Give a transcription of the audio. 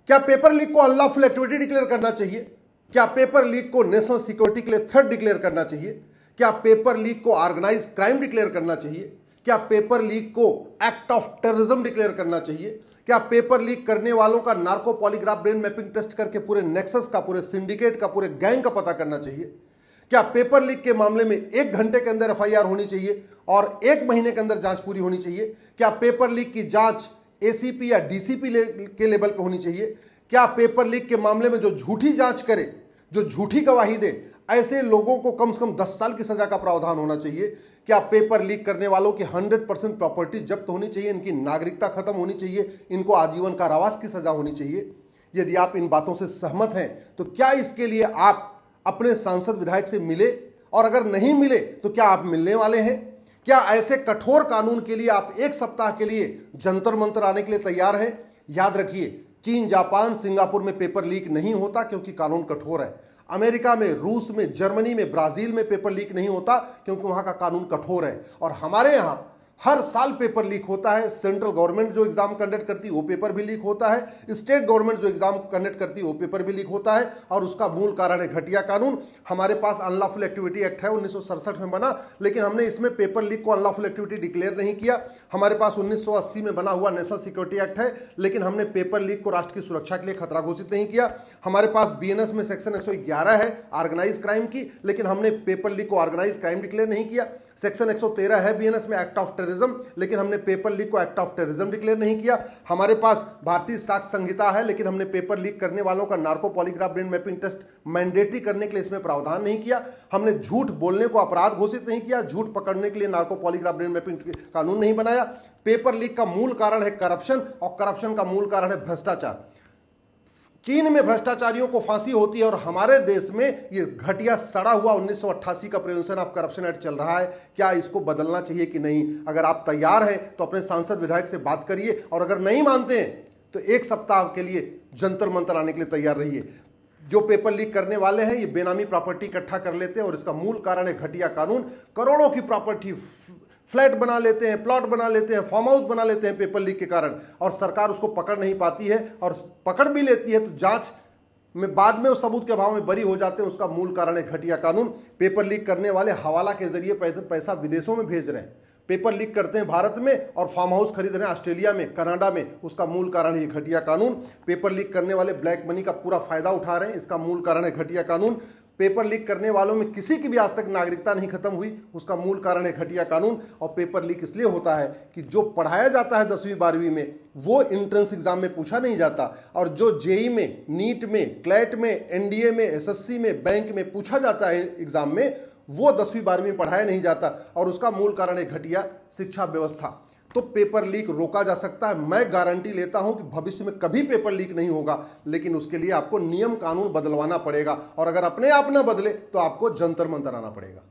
क्या paper leak को unlawful activity declare करना चाहिए? क्या पेपर लीक को नेशनल सिक्योरिटी के लिए थ्रेट डिक्लेयर करना चाहिए? क्या पेपर लीक को ऑर्गेनाइज क्राइम डिक्लेयर करना चाहिए? क्या पेपर लीक को एक्ट ऑफ टेररिज्म डिक्लेयर करना चाहिए? क्या पेपर लीक करने वालों का narco polygraph brain mapping test करके पूरे नेक्सस का, पूरे सिंडिकेट का, पूरे गैंग का पता करना चाहिए? क्या पेपर लीक के मामले में 1 घंटे के अंदर एफआईआर होनी चाहिए और 1 महीने के अंदर जांच पूरी होनी चाहिए? क्या पेपर लीक की जांच एसीपी या डीसीपी के लेवल पे होनी चाहिए? क्या पेपर लीक के मामले में जो झूठी जांच करे, जो झूठी गवाही दे, ऐसे लोगों को कम से कम 10 साल की सजा का प्रावधान होना चाहिए? क्या पेपर लीक करने वालों की 100% प्रॉपर्टी जब्त होनी चाहिए, इनकी नागरिकता खत्म होनी चाहिए, इनको आजीवन कारावास की सजा होनी चाहिए? यदि आप इन बातों से सहमत हैं तो क्या इसके लिए आप अपने सांसद विधायक से मिले, और अगर नहीं मिले तो क्या आप मिलने वाले हैं? क्या ऐसे कठोर कानून के लिए आप 1 सप्ताह के लिए जंतर मंतर आने के लिए तैयार हैं? याद रखिए, चीन, जापान, सिंगापुर में पेपर लीक नहीं होता क्योंकि कानून कठोर है। अमेरिका में, रूस में, जर्मनी में, ब्राजील में पेपर लीक नहीं होता क्योंकि वहां का कानून कठोर है। और हमारे यहां हर साल पेपर लीक होता है। सेंट्रल गवर्नमेंट जो एग्जाम कंडक्ट करती है वो पेपर भी लीक होता है, स्टेट गवर्नमेंट जो एग्जाम कंडक्ट करती है वो पेपर भी लीक होता है। और उसका मूल कारण है घटिया कानून। हमारे पास अनलॉफुल एक्टिविटी एक्ट है, 1967 में बना, लेकिन हमने इसमें पेपर लीक को अनलॉफुल एक्टिविटी डिक्लेयर नहीं किया। हमारे पास 1980 में बना हुआ नेशनल सिक्योरिटी एक्ट है, लेकिन हमने पेपर लीक को राष्ट्र की सुरक्षा के लिए खतरा घोषित नहीं किया। हमारे पास बीएनएस में सेक्शन 111 है ऑर्गेनाइज क्राइम की, लेकिन हमने पेपर लीक को ऑर्गेनाइज क्राइम डिक्लेयर नहीं किया। सेक्शन 113 है बीएनएस में एक्ट ऑफ टेररिज्म, लेकिन हमने पेपर लीक को एक्ट ऑफ टेररिज्म डिक्लेयर नहीं किया। हमारे पास भारतीय साक्ष्य संहिता है, लेकिन हमने पेपर लीक करने वालों का narco polygraph brain mapping test mandatory करने के लिए इसमें प्रावधान नहीं किया। हमने झूठ बोलने को अपराध घोषित नहीं किया, झूठ पकड़ने के लिए नार्को पॉलीग्राफ ब्रेन मैपिंग कानून नहीं बनाया। पेपर लीक का मूल कारण है करप्शन, और करप्शन का मूल कारण है भ्रष्टाचार। चीन में भ्रष्टाचारियों को फांसी होती है और हमारे देश में ये घटिया सड़ा हुआ 1988 का प्रिवेंशन ऑफ करप्शन एक्ट चल रहा है। क्या इसको बदलना चाहिए कि नहीं? अगर आप तैयार हैं तो अपने सांसद विधायक से बात करिए, और अगर नहीं मानते हैं तो 1 सप्ताह के लिए जंतर मंतर आने के लिए तैयार रहिए। जो पेपर लीक करने वाले हैं ये बेनामी प्रॉपर्टी इकट्ठा कर लेते हैं, और इसका मूल कारण है घटिया कानून। करोड़ों की प्रॉपर्टी फ्लैट बना लेते हैं, प्लॉट बना लेते हैं, फार्म हाउस बना लेते हैं पेपर लीक के कारण, और सरकार उसको पकड़ नहीं पाती है, और पकड़ भी लेती है तो जांच में बाद में उस सबूत के अभाव में बरी हो जाते हैं। उसका मूल कारण है घटिया कानून। पेपर लीक करने वाले हवाला के जरिए पैसा विदेशों में भेज रहे हैं, पेपर लीक करते हैं भारत में और फार्म हाउस खरीद रहे हैं ऑस्ट्रेलिया में, कनाडा में। उसका मूल कारण है ये घटिया कानून। पेपर लीक करने वाले ब्लैक मनी का पूरा फायदा उठा रहे हैं, इसका मूल कारण है घटिया कानून। पेपर लीक करने वालों में किसी की भी आज तक नागरिकता नहीं खत्म हुई, उसका मूल कारण है घटिया कानून। और पेपर लीक इसलिए होता है कि जो पढ़ाया जाता है 10वीं 12वीं में वो एंट्रेंस एग्जाम में पूछा नहीं जाता, और जो जेई में, नीट में, क्लैट में, एनडीए में, एसएससी में, बैंक में पूछा जाता है एग्जाम में, वो 10वीं 12वीं में पढ़ाया नहीं जाता, और उसका मूल कारण है घटिया शिक्षा व्यवस्था। तो पेपर लीक रोका जा सकता है। मैं गारंटी लेता हूं कि भविष्य में कभी पेपर लीक नहीं होगा, लेकिन उसके लिए आपको नियम कानून बदलवाना पड़ेगा, और अगर अपने आप ना बदले तो आपको जंतर मंतर आना पड़ेगा।